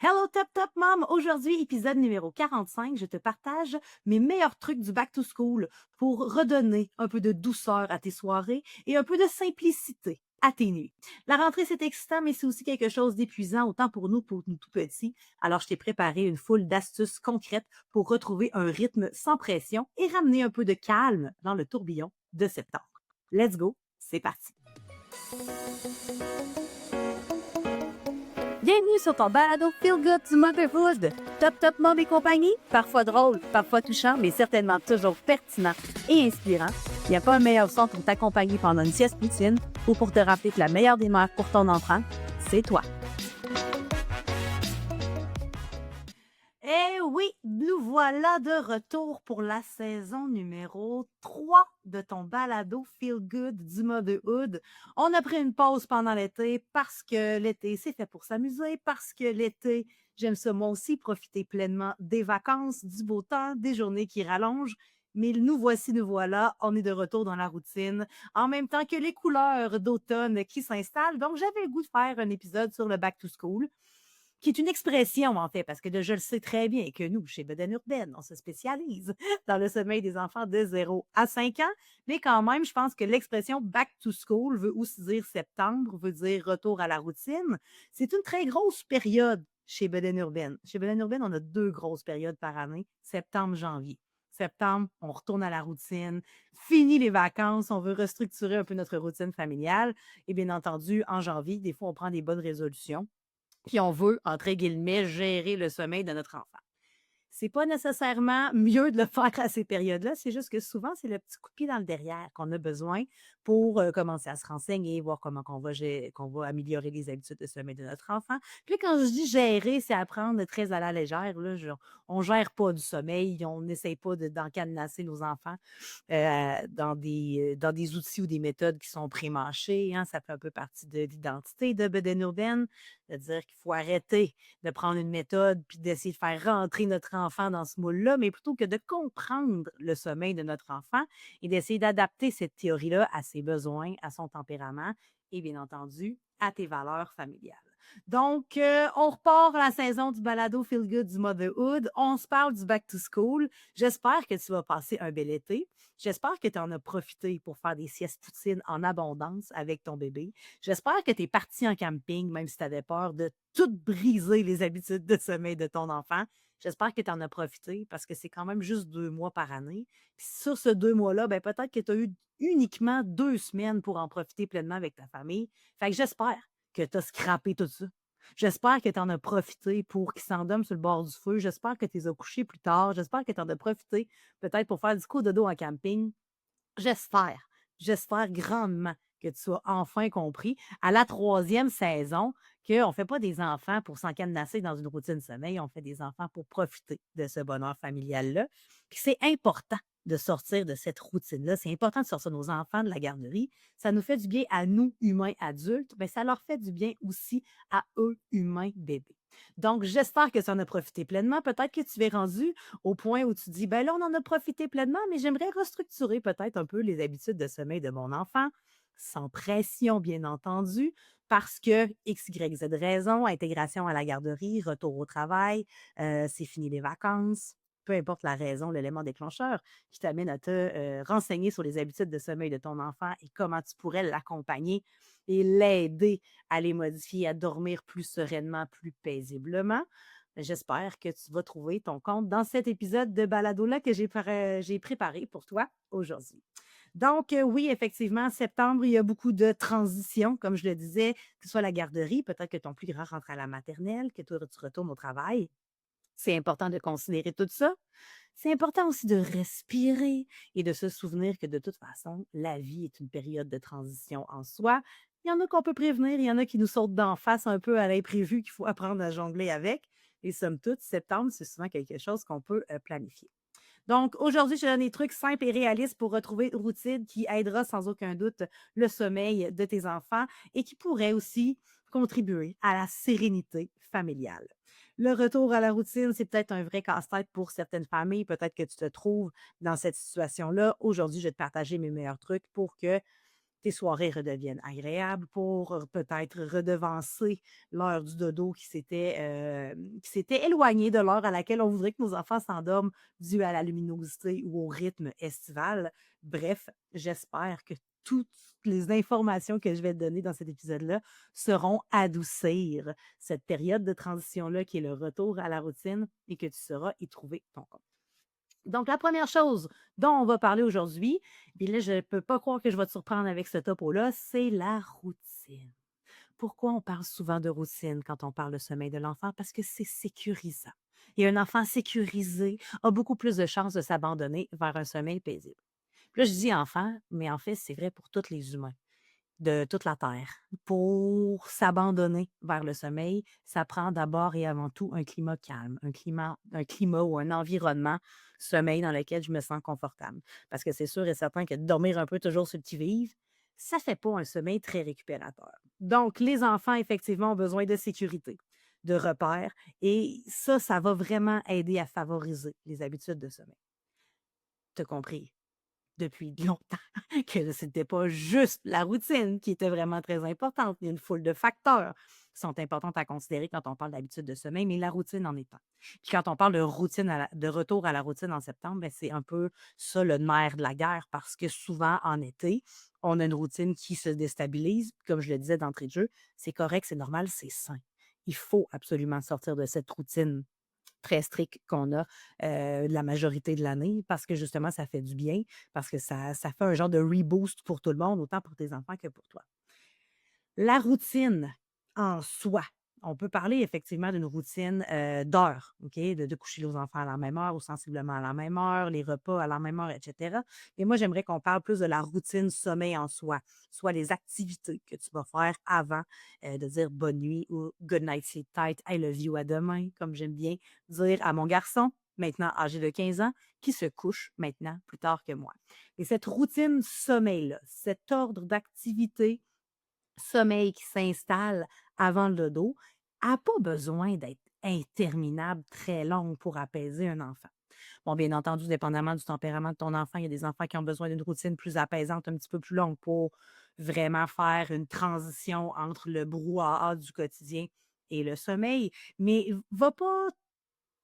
Hello Top Top Mom! Aujourd'hui, épisode numéro 45, je te partage mes meilleurs trucs du back to school pour redonner un peu de douceur à tes soirées et un peu de simplicité à tes nuits. La rentrée, c'est excitant, mais c'est aussi quelque chose d'épuisant, autant pour nous, pour nous tout petits. Alors, je t'ai préparé une foule d'astuces concrètes pour retrouver un rythme sans pression et ramener un peu de calme dans le tourbillon de septembre. Let's go, c'est parti! Bienvenue sur ton balado Feel Good du Motherhood. Top Top Mom et compagnie, parfois drôle, parfois touchant, mais certainement toujours pertinent et inspirant. Il n'y a pas un meilleur son pour t'accompagner pendant une sieste poutine ou pour te rappeler que la meilleure des mères pour ton enfant, c'est toi. Eh oui, nous voilà de retour pour la saison numéro 3 de ton balado Feel Good du Motherhood. On a pris une pause pendant l'été parce que l'été, c'est fait pour s'amuser, parce que l'été, j'aime ça moi aussi, profiter pleinement des vacances, du beau temps, des journées qui rallongent. Mais nous voici, nous voilà, on est de retour dans la routine, en même temps que les couleurs d'automne qui s'installent. Donc, j'avais le goût de faire un épisode sur le back to school qui est une expression, en fait, parce que je le sais très bien que nous, chez Bedaine Urbaine, on se spécialise dans le sommeil des enfants de 0 à 5 ans. Mais quand même, je pense que l'expression back to school veut aussi dire septembre, veut dire retour à la routine. C'est une très grosse période chez Bedaine Urbaine. Chez Bedaine Urbaine, on a 2 grosses périodes par année, septembre, janvier. Septembre, on retourne à la routine, fini les vacances, on veut restructurer un peu notre routine familiale. Et bien entendu, en janvier, des fois, on prend des bonnes résolutions puis on veut, entre guillemets, gérer le sommeil de notre enfant. C'est pas nécessairement mieux de le faire à ces périodes-là, c'est juste que souvent, c'est le petit coup de pied dans le derrière qu'on a besoin pour commencer à se renseigner, voir comment qu'on va améliorer les habitudes de sommeil de notre enfant. Puis là, quand je dis gérer, c'est apprendre très à la légère. Là, on gère pas du sommeil, on n'essaye pas d'encadenasser nos enfants dans des outils ou des méthodes qui sont pré-mâchées, hein. Ça fait un peu partie de l'identité de Beden Urbaine, de dire qu'il faut arrêter de prendre une méthode puis d'essayer de faire rentrer notre enfant dans ce moule-là, mais plutôt que de comprendre le sommeil de notre enfant et d'essayer d'adapter cette théorie-là à ses besoins, à son tempérament et bien entendu à tes valeurs familiales. Donc, on repart à la saison du balado Feel Good du Motherhood. On se parle du back to school. J'espère que tu vas passer un bel été. J'espère que tu en as profité pour faire des siestes poutines en abondance avec ton bébé. J'espère que tu es parti en camping, même si tu avais peur de tout briser les habitudes de sommeil de ton enfant. J'espère que tu en as profité parce que c'est quand même juste 2 mois par année. Puis sur ce 2 mois-là, ben, peut-être que tu as eu uniquement 2 semaines pour en profiter pleinement avec ta famille. Fait que j'espère que tu as scrappé tout ça. J'espère que tu en as profité pour qu'ils s'endorment sur le bord du feu. J'espère que tu les as couchés plus tard. J'espère que tu en as profité peut-être pour faire du coup de dos en camping. J'espère, j'espère grandement que tu as enfin compris à la troisième saison qu'on ne fait pas des enfants pour s'encadenasser dans une routine sommeil, on fait des enfants pour profiter de ce bonheur familial-là. Puis c'est important de sortir de cette routine-là. C'est important de sortir nos enfants de la garderie. Ça nous fait du bien à nous, humains adultes, mais ça leur fait du bien aussi à eux, humains bébés. Donc, j'espère que tu en as profité pleinement. Peut-être que tu es rendu au point où tu dis, ben là, on en a profité pleinement, mais j'aimerais restructurer peut-être un peu les habitudes de sommeil de mon enfant, sans pression, bien entendu, parce que X, Y, Z raison, intégration à la garderie, retour au travail, c'est fini les vacances. Peu importe la raison, l'élément déclencheur qui t'amène à te renseigner sur les habitudes de sommeil de ton enfant et comment tu pourrais l'accompagner et l'aider à les modifier, à dormir plus sereinement, plus paisiblement. J'espère que tu vas trouver ton compte dans cet épisode de balado-là que j'ai préparé pour toi aujourd'hui. Donc, oui, effectivement, septembre, il y a beaucoup de transitions, comme je le disais, que ce soit la garderie, peut-être que ton plus grand rentre à la maternelle, que toi, tu retournes au travail. C'est important de considérer tout ça. C'est important aussi de respirer et de se souvenir que de toute façon, la vie est une période de transition en soi. Il y en a qu'on peut prévenir, il y en a qui nous sautent d'en face un peu à l'imprévu qu'il faut apprendre à jongler avec. Et somme toute, septembre, c'est souvent quelque chose qu'on peut planifier. Donc, aujourd'hui, je te donne des trucs simples et réalistes pour retrouver une routine qui aidera sans aucun doute le sommeil de tes enfants et qui pourrait aussi contribuer à la sérénité familiale. Le retour à la routine, c'est peut-être un vrai casse-tête pour certaines familles. Peut-être que tu te trouves dans cette situation-là. Aujourd'hui, je vais te partager mes meilleurs trucs pour que tes soirées redeviennent agréables pour peut-être redevancer l'heure du dodo qui s'était éloignée de l'heure à laquelle on voudrait que nos enfants s'endorment dû à la luminosité ou au rythme estival. Bref, j'espère que toutes les informations que je vais te donner dans cet épisode-là seront adoucir cette période de transition-là qui est le retour à la routine et que tu sauras y trouver ton compte. Donc, la première chose dont on va parler aujourd'hui, puis là, je ne peux pas croire que je vais te surprendre avec ce topo-là, c'est la routine. Pourquoi on parle souvent de routine quand on parle de sommeil de l'enfant? Parce que c'est sécurisant. Et un enfant sécurisé a beaucoup plus de chances de s'abandonner vers un sommeil paisible. Puis là, je dis enfant, mais en fait, c'est vrai pour tous les humains de toute la Terre. Pour s'abandonner vers le sommeil, ça prend d'abord et avant tout un climat calme, un climat ou un environnement sommeil dans lequel je me sens confortable. Parce que c'est sûr et certain que de dormir un peu toujours sur le qui-vive, ça ne fait pas un sommeil très récupérateur. Donc, les enfants, effectivement, ont besoin de sécurité, de repères, et ça va vraiment aider à favoriser les habitudes de sommeil. Tu as compris? Depuis longtemps que c'était pas juste la routine qui était vraiment très importante. Il y a une foule de facteurs qui sont importants à considérer quand on parle d'habitude de sommeil, mais la routine en est un. Puis quand on parle de routine de retour à la routine en septembre, ben, c'est un peu ça le nerf de la guerre parce que souvent en été, on a une routine qui se déstabilise. Comme je le disais d'entrée de jeu, c'est correct, c'est normal, c'est sain. Il faut absolument sortir de cette routine très strict qu'on a, la majorité de l'année parce que justement ça fait du bien, parce que ça fait un genre de reboost pour tout le monde, autant pour tes enfants que pour toi. La routine en soi, on peut parler effectivement d'une routine, d'heures, OK? De coucher les enfants à la même heure ou sensiblement à la même heure, les repas à la même heure et cetera. Mais moi, j'aimerais qu'on parle plus de la routine sommeil en soi, soit les activités que tu vas faire avant, de dire bonne nuit ou good night, sleep tight, I love you, à demain, comme j'aime bien dire à mon garçon, maintenant âgé de 15 ans, qui se couche maintenant plus tard que moi. Et cette routine sommeil-là, cet ordre d'activités sommeil qui s'installe avant le dodo a pas besoin d'être interminable, très longue pour apaiser un enfant. Bon, bien entendu, dépendamment du tempérament de ton enfant, il y a des enfants qui ont besoin d'une routine plus apaisante, un petit peu plus longue pour vraiment faire une transition entre le brouhaha du quotidien et le sommeil. Mais va pas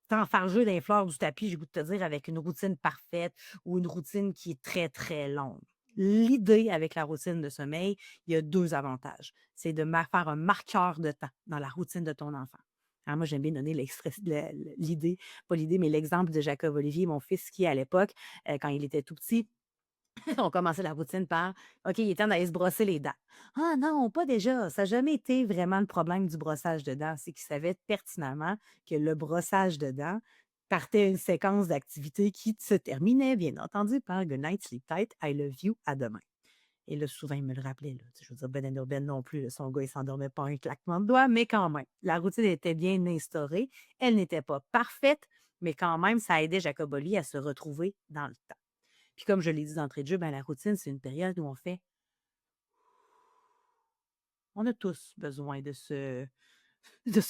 t'enfarger dans les fleurs du tapis, j'ai le goût de te dire, avec une routine parfaite ou une routine qui est très, très longue. L'idée avec la routine de sommeil, il y a 2 avantages. C'est de faire un marqueur de temps dans la routine de ton enfant. Alors moi, j'aime bien donner l'idée, pas l'idée, mais l'exemple de Jacob Olivier, mon fils qui, à l'époque, quand il était tout petit, on commençait la routine par OK, il est temps d'aller se brosser les dents. Ah non, pas déjà. Ça n'a jamais été vraiment le problème du brossage de dents. C'est qu'il savait pertinemment que le brossage de dents partait une séquence d'activités qui se terminait, bien entendu, par Good night, sleep tight, I love you, à demain. Et là, souvent, il me le rappelait. Là. Tu sais, je veux dire, Ben Urbaine non plus, là, son gars, il s'endormait pas un claquement de doigts, mais quand même, la routine était bien instaurée. Elle n'était pas parfaite, mais quand même, ça aidait Jacob Oli à se retrouver dans le temps. Puis comme je l'ai dit d'entrée de jeu, ben, la routine, c'est une période où on a tous besoin de ce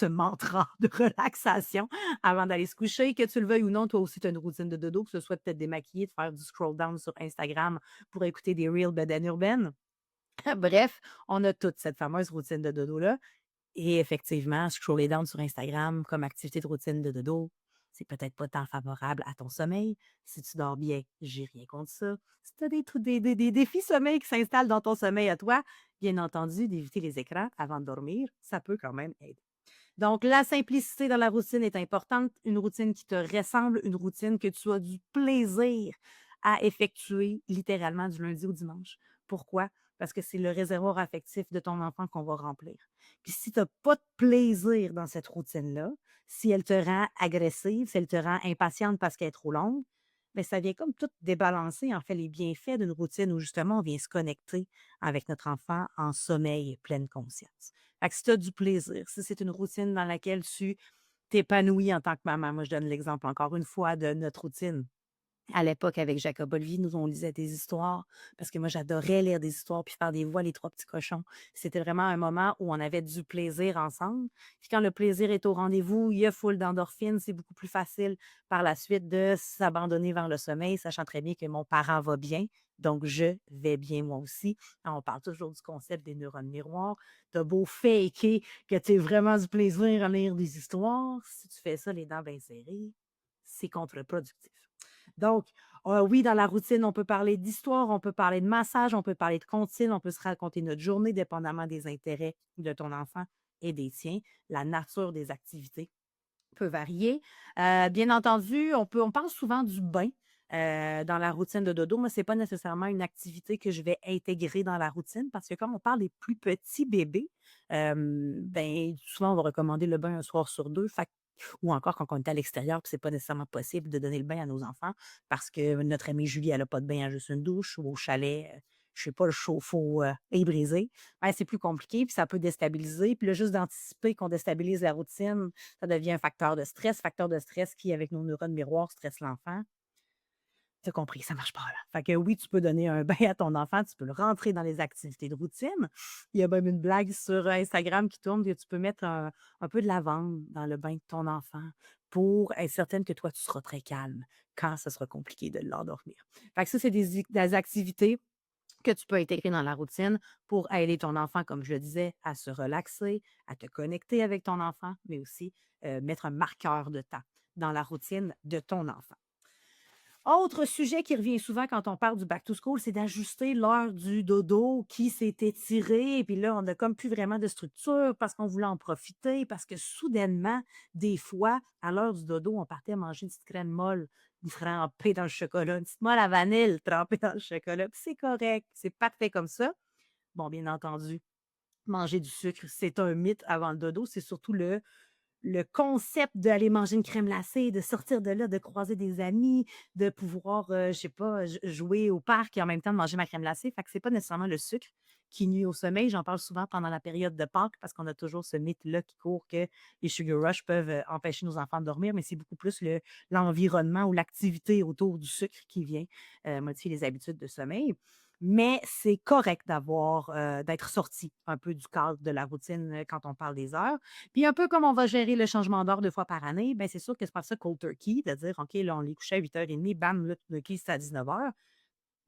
mantra de relaxation avant d'aller se coucher. Que tu le veuilles ou non, toi aussi, tu as une routine de dodo, que ce soit de te démaquiller, de faire du scroll down sur Instagram pour écouter des reels bedaine urbaine. Bref, on a toute cette fameuse routine de dodo-là. Et effectivement, scroller down sur Instagram comme activité de routine de dodo, c'est peut-être pas tant favorable à ton sommeil. Si tu dors bien, j'ai rien contre ça. Si tu as des défis sommeil qui s'installent dans ton sommeil à toi, bien entendu, d'éviter les écrans avant de dormir, ça peut quand même aider. Donc, la simplicité dans la routine est importante. Une routine qui te ressemble, une routine que tu as du plaisir à effectuer littéralement du lundi au dimanche. Pourquoi? Parce que c'est le réservoir affectif de ton enfant qu'on va remplir. Puis si tu n'as pas de plaisir dans cette routine-là, si elle te rend agressive, si elle te rend impatiente parce qu'elle est trop longue, bien, ça vient comme tout débalancer, en fait, les bienfaits d'une routine où justement on vient se connecter avec notre enfant en sommeil et pleine conscience. Fait que si tu as du plaisir, si c'est une routine dans laquelle tu t'épanouis en tant que maman, moi je donne l'exemple encore une fois de notre routine. À l'époque, avec Jacob Olivier, nous, on lisait des histoires parce que moi, j'adorais lire des histoires puis faire des voix, les trois petits cochons. C'était vraiment un moment où on avait du plaisir ensemble. Puis quand le plaisir est au rendez-vous, il y a foule d'endorphines, c'est beaucoup plus facile par la suite de s'abandonner vers le sommeil, sachant très bien que mon parent va bien. Donc, je vais bien moi aussi. On parle toujours du concept des neurones miroirs. Tu as beau faker que tu as vraiment du plaisir à lire des histoires, si tu fais ça les dents bien serrées, c'est contre-productif. Donc, oui, dans la routine, on peut parler d'histoire, on peut parler de massage, on peut parler de comptine, on peut se raconter notre journée dépendamment des intérêts de ton enfant et des tiens. La nature des activités peut varier. Bien entendu, on parle souvent du bain, dans la routine de dodo. Moi, c'est pas nécessairement une activité que je vais intégrer dans la routine parce que comme on parle des plus petits bébés, ben, souvent, on va recommander le bain un soir sur 2. Fait ou encore quand on est à l'extérieur, puis c'est pas nécessairement possible de donner le bain à nos enfants parce que notre amie Julie, elle a pas de bain, elle a juste une douche ou au chalet, je sais pas, le chauffe-eau, est brisé. Ouais, c'est plus compliqué, puis ça peut déstabiliser. Puis là, juste d'anticiper qu'on déstabilise la routine, ça devient un facteur de stress qui, avec nos neurones miroirs, stresse l'enfant. Tu compris, ça marche pas, là. Fait que oui, tu peux donner un bain à ton enfant, tu peux le rentrer dans les activités de routine. Il y a même une blague sur Instagram qui tourne que tu peux mettre un peu de lavande dans le bain de ton enfant pour être certaine que toi, tu seras très calme quand ce sera compliqué de l'endormir. Fait que ça, c'est des activités que tu peux intégrer dans la routine pour aider ton enfant, comme je le disais, à se relaxer, à te connecter avec ton enfant, mais aussi mettre un marqueur de temps dans la routine de ton enfant. Autre sujet qui revient souvent quand on parle du back to school, c'est d'ajuster l'heure du dodo qui s'est étirée. Puis là, on n'a comme plus vraiment de structure parce qu'on voulait en profiter, parce que soudainement, des fois, à l'heure du dodo, on partait manger une petite crème molle trempée dans le chocolat, une petite molle à vanille trempée dans le chocolat. Puis c'est correct, c'est parfait comme ça. Bon, bien entendu, manger du sucre, c'est un mythe avant le dodo. C'est surtout le concept d'aller manger une crème glacée, de sortir de là, de croiser des amis, de pouvoir, je sais pas, jouer au parc et en même temps de manger ma crème glacée. Fait que c'est pas nécessairement le sucre qui nuit au sommeil. J'en parle souvent pendant la période de Pâques parce qu'on a toujours ce mythe-là qui court que les sugar rush peuvent, empêcher nos enfants de dormir, mais c'est beaucoup plus l'environnement ou l'activité autour du sucre qui vient, modifier les habitudes de sommeil. Mais c'est correct d'être sorti un peu du cadre de la routine, quand on parle des heures. Puis un peu comme on va gérer le changement d'heure 2 fois par année, ben c'est sûr que c'est pas ça cold turkey, de dire: «OK, là, on les couchait à 8h30, bam, là, tout d'un coup, c'est à 19h».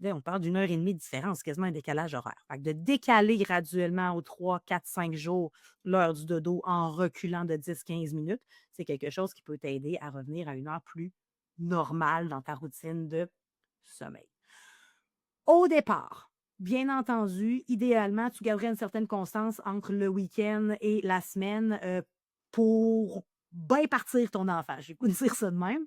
Là, on parle d'une heure et demie de différence, quasiment un décalage horaire. Fait que de décaler graduellement aux 3, 4, 5 jours l'heure du dodo en reculant de 10, 15 minutes, c'est quelque chose qui peut t'aider à revenir à une heure plus normale dans ta routine de sommeil. Au départ, bien entendu, idéalement, tu garderais une certaine constance entre le week-end et la semaine, pour bien partir ton enfant. J'ai le goût de dire ça de même,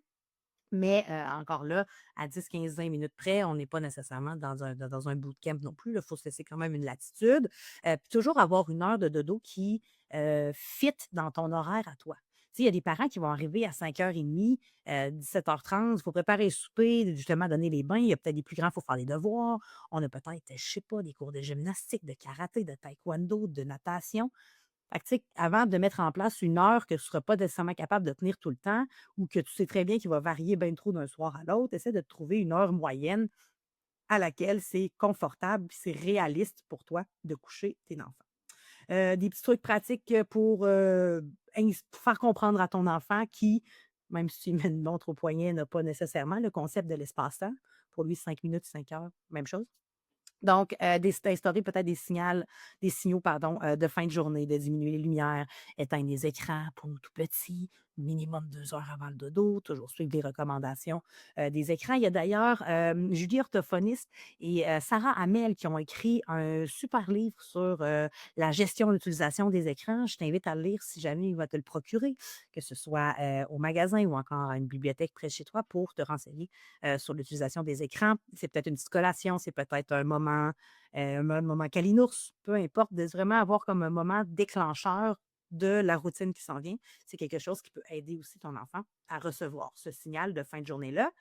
mais encore là, à 10, 15, 20 minutes près, on n'est pas nécessairement dans un bootcamp non plus, il faut se laisser quand même une latitude, puis toujours avoir une heure de dodo qui, fit dans ton horaire à toi. Tu sais, il y a des parents qui vont arriver à 5h30, 17h30, il faut préparer le souper, justement donner les bains. Il y a peut-être des plus grands, il faut faire les devoirs. On a peut-être, je sais pas, des cours de gymnastique, de karaté, de taekwondo, de natation. Fait que, tu sais, avant de mettre en place une heure que tu ne seras pas nécessairement capable de tenir tout le temps ou que tu sais très bien qu'il va varier bien trop d'un soir à l'autre, essaie de te trouver une heure moyenne à laquelle c'est confortable puis c'est réaliste pour toi de coucher tes enfants. Des petits trucs pratiques, pour, faire comprendre à ton enfant qui, même si tu lui mets une montre au poignet, n'a pas nécessairement le concept de l'espace-temps. Pour lui, 5 minutes, 5 heures, même chose. Donc, d'instaurer peut-être des signaux, pardon, de fin de journée, de diminuer les lumières, éteindre les écrans pour nous tout petits, minimum 2 heures avant le dodo, toujours suivre les recommandations, des écrans. Il y a d'ailleurs, Julie, orthophoniste, et Sarah Hamel qui ont écrit un super livre sur, la gestion et l'utilisation des écrans. Je t'invite à le lire si jamais il va te le procurer, que ce soit, au magasin ou encore à une bibliothèque près de chez toi pour te renseigner sur l'utilisation des écrans. C'est peut-être une petite collation, c'est peut-être un moment calinours, peu importe, de vraiment avoir comme un moment déclencheur de la routine qui s'en vient. C'est quelque chose qui peut aider aussi ton enfant à recevoir ce signal de fin de journée-là.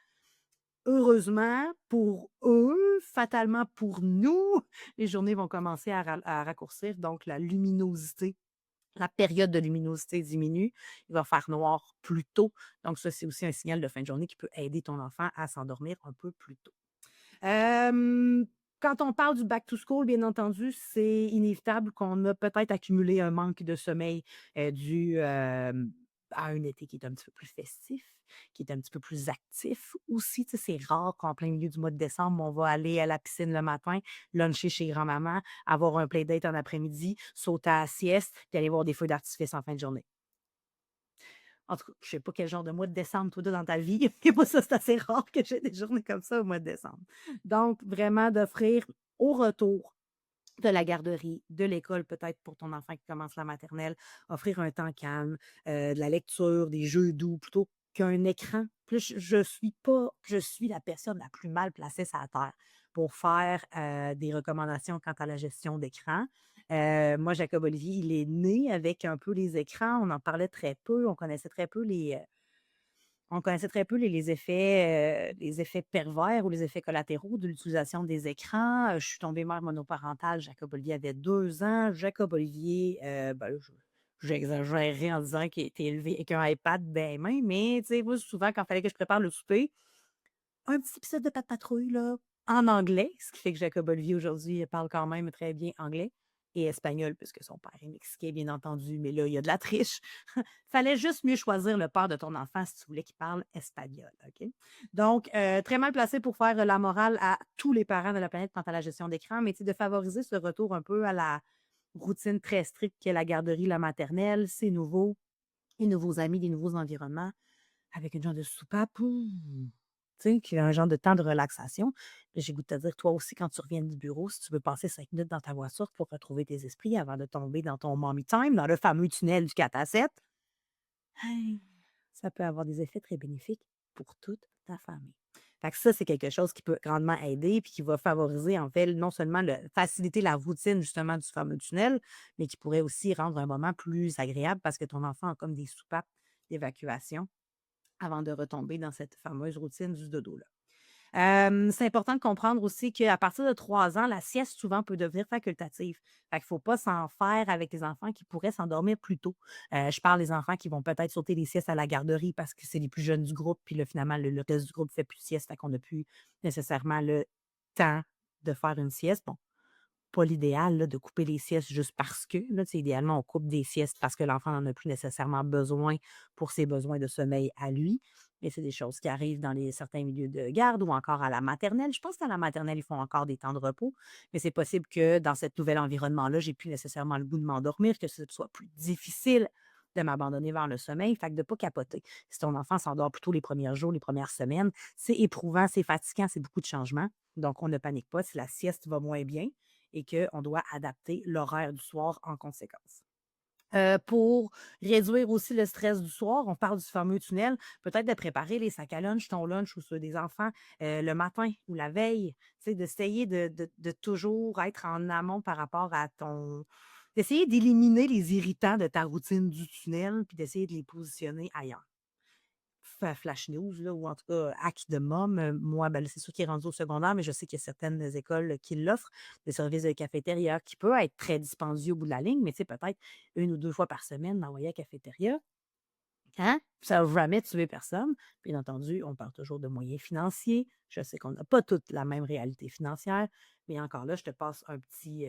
Heureusement pour eux, fatalement pour nous, les journées vont commencer à raccourcir, donc la période de luminosité diminue. Il va faire noir plus tôt. Donc ça, c'est aussi un signal de fin de journée qui peut aider ton enfant à s'endormir un peu plus tôt. Hem, Quand on parle du back to school, bien entendu, c'est inévitable qu'on a peut-être accumulé un manque de sommeil, dû, à un été qui est un petit peu plus festif, qui est un petit peu plus actif aussi. Tu sais, c'est rare qu'en plein milieu du mois de décembre, on va aller à la piscine le matin, luncher chez grand-maman, avoir un playdate en après-midi, sauter à la sieste, puis aller voir des feux d'artifice en fin de journée. En tout cas, je sais pas quel genre de mois de décembre, toi, tu dans ta vie, mais moi, ça, c'est assez rare que j'ai des journées comme ça au mois de décembre. Donc, vraiment d'offrir au retour de la garderie, de l'école, peut-être pour ton enfant qui commence la maternelle, offrir un temps calme, de la lecture, des jeux doux, plutôt qu'un écran. Plus je suis pas je suis la personne la plus mal placée sur la terre pour faire, des recommandations quant à la gestion d'écran. Moi, Jacob Olivier, il est né avec un peu les écrans. On en parlait très peu, on connaissait très peu les effets pervers ou les effets collatéraux de l'utilisation des écrans. Je suis tombée mère monoparentale, Jacob Olivier avait 2 ans. Jacob Olivier, ben, j'exagérerais en disant qu'il a été élevé avec un iPad ben main, mais tu sais, moi, souvent, quand il fallait que je prépare le souper, un petit épisode de Pat' Patrouille, là, en anglais, ce qui fait que Jacob Olivier, aujourd'hui, il parle quand même très bien anglais et espagnol puisque son père est mexicain, bien entendu, mais là, il y a de la triche. Fallait juste mieux choisir le père de ton enfant si tu voulais qu'il parle espagnol, OK? Donc, très mal placé pour faire, la morale à tous les parents de la planète quant à la gestion d'écran, mais tu sais, de favoriser ce retour un peu à la routine très stricte qu'est la garderie, la maternelle, c'est nouveau, les nouveaux amis, les nouveaux environnements, avec une genre de soupape, tu sais, qui a un genre de temps de relaxation. Puis j'ai le goût de te dire, toi aussi, quand tu reviens du bureau, si tu veux passer 5 minutes dans ta voiture pour retrouver tes esprits avant de tomber dans ton mommy time, dans le fameux tunnel du 4 à 7, hein, ça peut avoir des effets très bénéfiques pour toute ta famille. Fait que ça, c'est quelque chose qui peut grandement aider puis qui va favoriser, en fait, non seulement faciliter la routine, justement, du fameux tunnel, mais qui pourrait aussi rendre un moment plus agréable parce que ton enfant a comme des soupapes d'évacuation avant de retomber dans cette fameuse routine du dodo-là. C'est important de comprendre aussi qu'à partir de 3 ans, la sieste souvent peut devenir facultative. Fait qu'il faut pas s'en faire avec les enfants qui pourraient s'endormir plus tôt. Je parle des enfants qui vont peut-être sauter les siestes à la garderie parce que c'est les plus jeunes du groupe, puis là, finalement, le reste du groupe fait plus de sieste, fait qu'on n'a plus nécessairement le temps de faire une sieste. Bon, pas l'idéal là, de couper les siestes juste parce que, là, tu sais, idéalement, on coupe des siestes parce que l'enfant n'en a plus nécessairement besoin pour ses besoins de sommeil à lui. Mais c'est des choses qui arrivent dans certains milieux de garde ou encore à la maternelle. Je pense qu'à la maternelle, ils font encore des temps de repos, mais c'est possible que dans cet nouvel environnement-là, j'ai plus nécessairement le goût de m'endormir, que ce soit plus difficile de m'abandonner vers le sommeil. Fait que de ne pas capoter. Si ton enfant s'endort plutôt les premiers jours, les premières semaines, c'est éprouvant, c'est fatigant, c'est beaucoup de changements. Donc, on ne panique pas si la sieste va moins bien et qu'on doit adapter l'horaire du soir en conséquence. Pour réduire aussi le stress du soir, on parle du fameux tunnel, peut-être de préparer les sacs à lunch, ton lunch ou ceux des enfants, le matin ou la veille, tu sais, d'essayer de toujours être en amont par rapport à d'essayer d'éliminer les irritants de ta routine du tunnel, puis d'essayer de les positionner ailleurs. Flash news là, ou en tout cas hack de mom, moi, ben, là, c'est sûr qu'il est rendu au secondaire, mais je sais qu'il y a certaines écoles qui l'offrent, des services de cafétéria qui peut être très dispendieux au bout de la ligne, mais tu sais, peut-être 1 ou 2 fois par semaine, d'envoyer à la cafétéria, hein? Ça va jamais tuer personne. Bien entendu, on parle toujours de moyens financiers. Je sais qu'on n'a pas toute la même réalité financière, mais encore là, je te passe un petit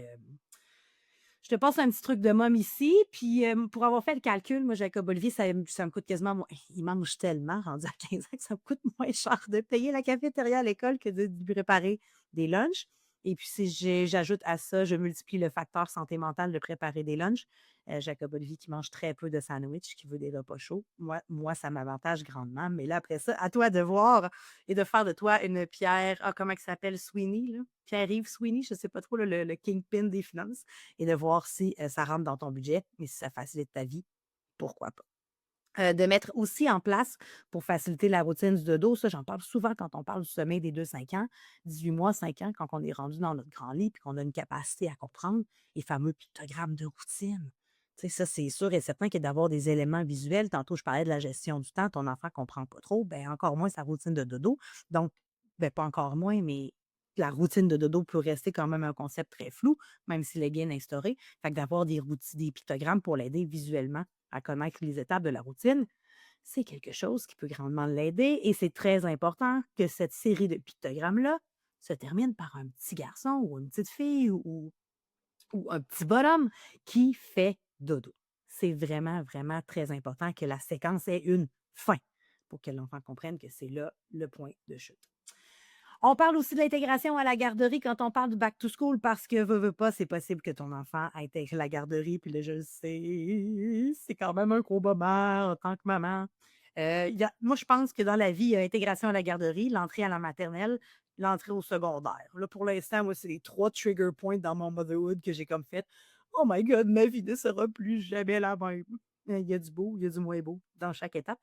truc de môme ici, puis, pour avoir fait le calcul, moi, Jacob Olivier, ça me coûte quasiment moins il mange tellement rendu à 15 ans que ça me coûte moins cher de payer la cafétéria à l'école que de lui préparer des lunchs et puis si j'ajoute à ça, je multiplie le facteur santé mentale de préparer des lunchs, Jacob Olivier qui mange très peu de sandwich, qui veut des repas chauds, moi ça m'avantage grandement, mais là, après ça, à toi de voir et de faire de toi une Pierre comment il s'appelle? Sweeney, là? Pierre-Yves Sweeney, je ne sais pas trop, là, le kingpin des finances et de voir si, ça rentre dans ton budget et si ça facilite ta vie, pourquoi pas. De mettre aussi en place pour faciliter la routine du dodo, ça, j'en parle souvent quand on parle du sommeil des 2-5 ans, 18 mois, 5 ans, quand on est rendu dans notre grand lit puis qu'on a une capacité à comprendre les fameux pictogrammes de routine. Tu sais, ça, c'est sûr et certain que d'avoir des éléments visuels, tantôt je parlais de la gestion du temps, ton enfant comprend pas trop, ben encore moins sa routine de dodo. Donc, ben pas encore moins, mais la routine de dodo peut rester quand même un concept très flou, même s'il est bien instauré. Fait que d'avoir des pictogrammes pour l'aider visuellement à connaître les étapes de la routine, c'est quelque chose qui peut grandement l'aider et c'est très important que cette série de pictogrammes-là se termine par un petit garçon ou une petite fille ou un petit bonhomme qui fait dodo. c'est vraiment, vraiment très important que la séquence ait une fin pour que l'enfant comprenne que c'est là le point de chute. On parle aussi de l'intégration à la garderie quand on parle du back to school parce que veux pas, c'est possible que ton enfant intègre la garderie. Puis là, je le sais, c'est quand même un gros moment en tant que maman. Moi, je pense que dans la vie, il y a intégration à la garderie, l'entrée à la maternelle, l'entrée au secondaire. Là, pour l'instant, moi, c'est les trois trigger points dans mon motherhood que j'ai comme fait. Oh my God, ma vie ne sera plus jamais la même. Il y a du beau, il y a du moins beau dans chaque étape.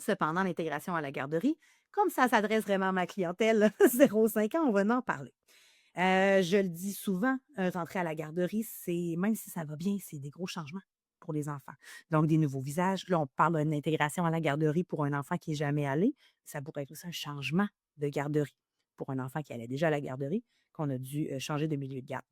Cependant, l'intégration à la garderie, comme ça s'adresse vraiment à ma clientèle 0-5 ans, on va en parler. Je le dis souvent, rentrer à la garderie, c'est même si ça va bien, c'est des gros changements pour les enfants. Donc, des nouveaux visages. Là, on parle d'une intégration à la garderie pour un enfant qui n'est jamais allé. Ça pourrait être aussi un changement de garderie pour un enfant qui allait déjà à la garderie, qu'on a dû changer de milieu de garde.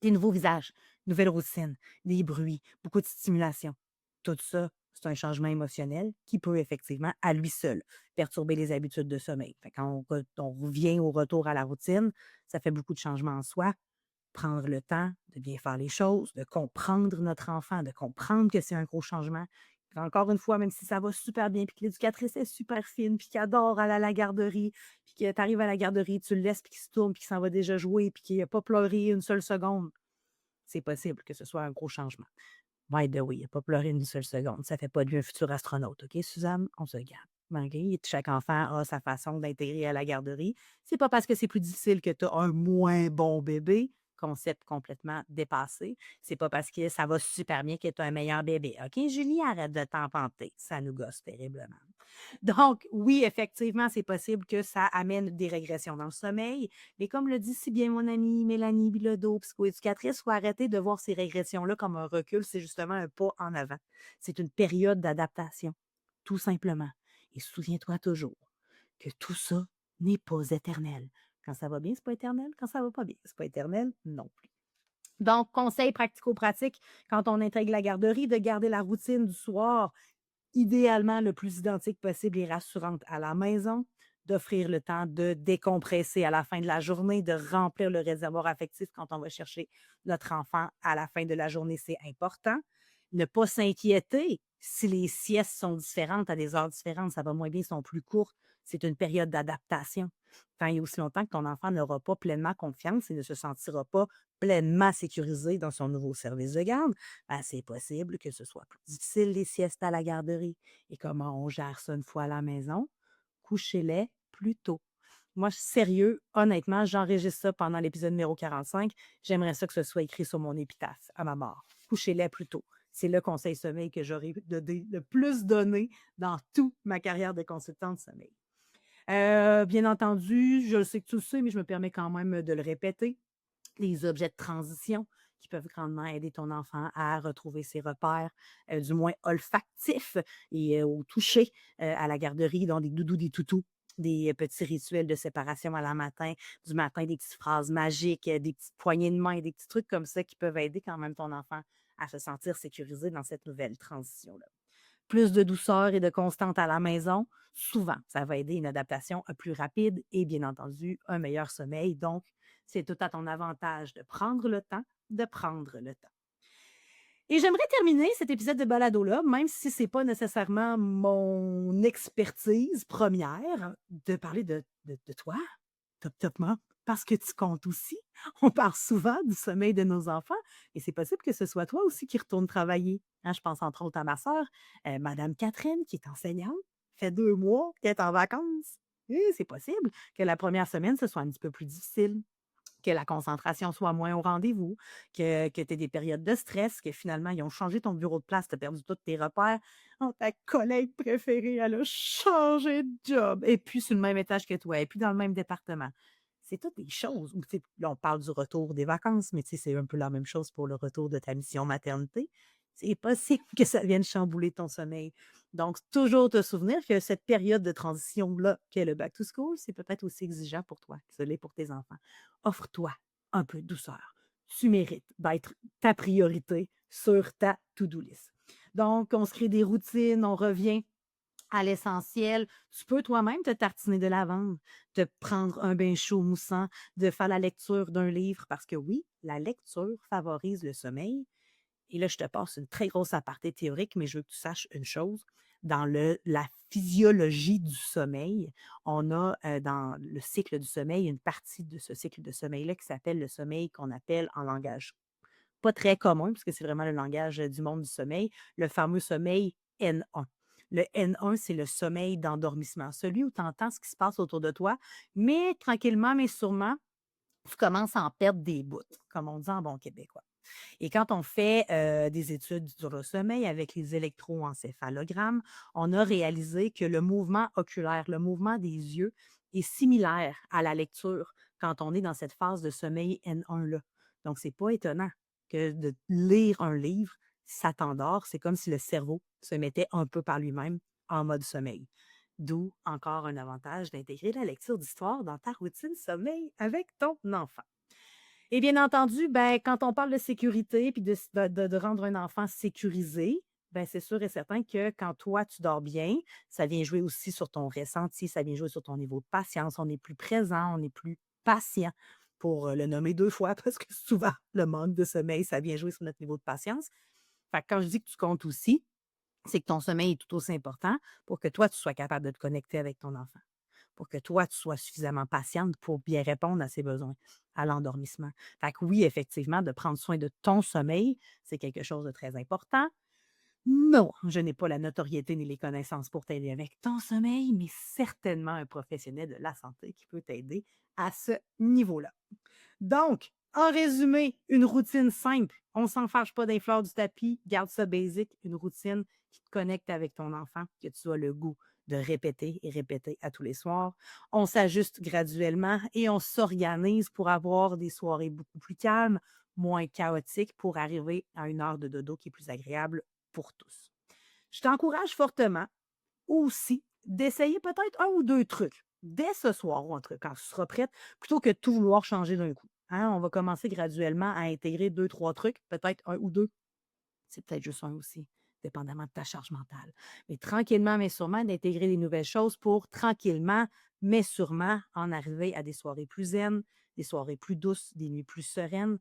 Des nouveaux visages, nouvelles routines, des bruits, beaucoup de stimulation. Tout ça, c'est un changement émotionnel qui peut effectivement, à lui seul, perturber les habitudes de sommeil. Fait quand on revient au retour à la routine, ça fait beaucoup de changements en soi. Prendre le temps de bien faire les choses, de comprendre notre enfant, de comprendre que c'est un gros changement. Encore une fois, même si ça va super bien, puis que l'éducatrice est super fine, puis qu'elle adore aller à la garderie, puis que tu arrives à la garderie, tu le laisses, puis qu'il se tourne, puis qu'il s'en va déjà jouer, puis qu'il n'a pas pleuré une seule seconde, c'est possible que ce soit un gros changement. By the way, il a pas pleuré une seule seconde. Ça fait pas de lui un futur astronaute, OK, Suzanne? On se calme. OK? Chaque enfant a sa façon d'intégrer à la garderie. C'est pas parce que c'est plus difficile que tu as un moins bon bébé, concept complètement dépassé. C'est pas parce que ça va super bien que tu as un meilleur bébé. OK, Julie, arrête de t'empanter. Ça nous gosse terriblement. Donc, oui, effectivement, c'est possible que ça amène des régressions dans le sommeil. Mais comme le dit si bien mon amie Mélanie Bilodeau, psychoéducatrice, il faut arrêter de voir ces régressions-là comme un recul. C'est justement un pas en avant. C'est une période d'adaptation, tout simplement. Et souviens-toi toujours que tout ça n'est pas éternel. Quand ça va bien, c'est pas éternel. Quand ça va pas bien, c'est pas éternel non plus. Donc, conseil pratico-pratique quand on intègre la garderie, de garder la routine du soir idéalement le plus identique possible et rassurante à la maison, d'offrir le temps de décompresser à la fin de la journée, de remplir le réservoir affectif quand on va chercher notre enfant à la fin de la journée, c'est important. Ne pas s'inquiéter si les siestes sont différentes à des heures différentes, ça va moins bien, sont plus courtes. C'est une période d'adaptation. Tant et aussi longtemps que ton enfant n'aura pas pleinement confiance et ne se sentira pas pleinement sécurisé dans son nouveau service de garde, ben, c'est possible que ce soit plus difficile les siestes à la garderie. Et comment on gère ça une fois à la maison? Couchez-les plus tôt. Moi, sérieux, honnêtement, j'enregistre ça pendant l'épisode numéro 45. J'aimerais ça que ce soit écrit sur mon épitaphe à ma mort. Couchez-les plus tôt. C'est le conseil sommeil que j'aurais le plus donné dans toute ma carrière de consultante de sommeil. Bien entendu, je sais que tu le sais, mais je me permets quand même de le répéter. Les objets de transition qui peuvent grandement aider ton enfant à retrouver ses repères, du moins olfactifs et au toucher, à la garderie, donc des doudous, des toutous, des petits rituels de séparation à la matin, du matin, des petites phrases magiques, des petites poignées de main, des petits trucs comme ça qui peuvent aider quand même ton enfant à se sentir sécurisé dans cette nouvelle transition-là. Plus de douceur et de constante à la maison, souvent, ça va aider une adaptation plus rapide et bien entendu, un meilleur sommeil. Donc, c'est tout à ton avantage de prendre le temps, de prendre le temps. Et j'aimerais terminer cet épisode de balado-là, même si c'est pas nécessairement mon expertise première, de parler de toi, top, parce que tu comptes aussi. On parle souvent du sommeil de nos enfants et c'est possible que ce soit toi aussi qui retourne travailler. Hein, je pense entre autres à ma sœur, Madame Catherine, qui est enseignante, fait 2 mois qu'elle est en vacances. Et c'est possible que la première semaine, ce soit un petit peu plus difficile, que la concentration soit moins au rendez-vous, que tu aies des périodes de stress, que finalement, ils ont changé ton bureau de place, tu as perdu tous tes repères. Oh, ta collègue préférée, elle a changé de job. Et puis sur le même étage que toi, et puis dans le même département. C'est toutes des choses où, tu sais, là, on parle du retour des vacances, mais tu sais, c'est un peu la même chose pour le retour de ta mission maternité. C'est possible que ça vienne chambouler ton sommeil. Donc, toujours te souvenir que cette période de transition-là, qu'est le back to school, c'est peut-être aussi exigeant pour toi que ce l'est pour tes enfants. Offre-toi un peu de douceur. Tu mérites d'être ta priorité sur ta to-do list. Donc, on se crée des routines, on revient à l'essentiel. Tu peux toi-même te tartiner de lavande, te prendre un bain chaud moussant, de faire la lecture d'un livre, parce que oui, la lecture favorise le sommeil, Et là, je te passe une très grosse aparté théorique, mais je veux que tu saches une chose. Dans la physiologie du sommeil, on a dans le cycle du sommeil une partie de ce cycle de sommeil-là qui s'appelle le sommeil qu'on appelle en langage pas très commun, puisque c'est vraiment le langage du monde du sommeil, le fameux sommeil N1. Le N1, c'est le sommeil d'endormissement, celui où tu entends ce qui se passe autour de toi, mais tranquillement, mais sûrement, tu commences à en perdre des bouts, comme on dit en bon québécois. Et quand on fait des études sur le sommeil avec les électroencéphalogrammes, on a réalisé que le mouvement oculaire, le mouvement des yeux, est similaire à la lecture quand on est dans cette phase de sommeil N1-là. Donc, c'est pas étonnant que de lire un livre, ça t'endort. C'est comme si le cerveau se mettait un peu par lui-même en mode sommeil. D'où encore un avantage d'intégrer la lecture d'histoire dans ta routine sommeil avec ton enfant. Et bien entendu, ben, quand on parle de sécurité puis de rendre un enfant sécurisé, ben, c'est sûr et certain que quand toi, tu dors bien, ça vient jouer aussi sur ton ressenti, ça vient jouer sur ton niveau de patience. On est plus présent, on est plus patient, pour le nommer 2 fois, parce que souvent, le manque de sommeil, ça vient jouer sur notre niveau de patience. Fait que quand je dis que tu comptes aussi, c'est que ton sommeil est tout aussi important pour que toi, tu sois capable de te connecter avec ton enfant, pour que toi, tu sois suffisamment patiente pour bien répondre à ses besoins, à l'endormissement. Fait que oui, effectivement, de prendre soin de ton sommeil, c'est quelque chose de très important. Non, je n'ai pas la notoriété ni les connaissances pour t'aider avec ton sommeil, mais certainement un professionnel de la santé qui peut t'aider à ce niveau-là. Donc, en résumé, une routine simple. On ne s'en fâche pas des fleurs du tapis, garde ça basique, une routine qui te connecte avec ton enfant, que tu as le goût de répéter et répéter à tous les soirs. On s'ajuste graduellement et on s'organise pour avoir des soirées beaucoup plus calmes, moins chaotiques, pour arriver à une heure de dodo qui est plus agréable pour tous. Je t'encourage fortement aussi d'essayer peut-être un ou 2 trucs dès ce soir ou quand tu seras prête, plutôt que de tout vouloir changer d'un coup. Hein, on va commencer graduellement à intégrer 2, 3 trucs, peut-être un ou 2. C'est peut-être juste un aussi, dépendamment de ta charge mentale. Mais tranquillement, mais sûrement, d'intégrer des nouvelles choses pour tranquillement, mais sûrement, en arriver à des soirées plus zen, des soirées plus douces, des nuits plus sereines.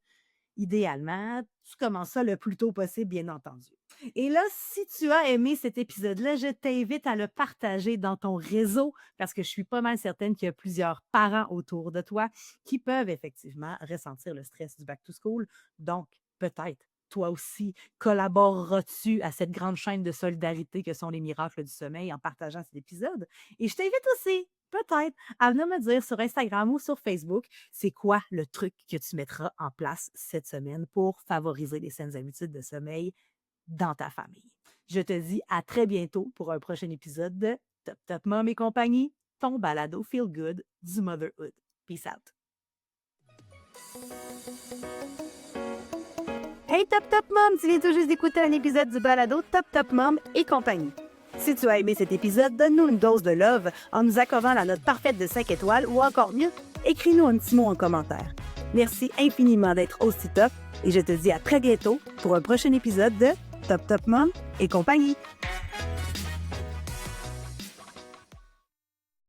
Idéalement, tu commences ça le plus tôt possible, bien entendu. Et là, si tu as aimé cet épisode-là, je t'invite à le partager dans ton réseau parce que je suis pas mal certaine qu'il y a plusieurs parents autour de toi qui peuvent effectivement ressentir le stress du back to school. Donc, peut-être, toi aussi, collaboreras-tu à cette grande chaîne de solidarité que sont les miracles du sommeil en partageant cet épisode? Et je t'invite aussi, peut-être, à venir me dire sur Instagram ou sur Facebook, c'est quoi le truc que tu mettras en place cette semaine pour favoriser les saines habitudes de sommeil dans ta famille. Je te dis à très bientôt pour un prochain épisode de Top Top Mom et compagnie, ton balado feel good du motherhood. Peace out. Hey Top Top Mom, tu viens tout juste d'écouter un épisode du balado Top Top Mom et compagnie. Si tu as aimé cet épisode, donne-nous une dose de love en nous accordant la note parfaite de 5 étoiles ou encore mieux, écris-nous un petit mot en commentaire. Merci infiniment d'être aussi top et je te dis à très bientôt pour un prochain épisode de Top Top Mom et compagnie.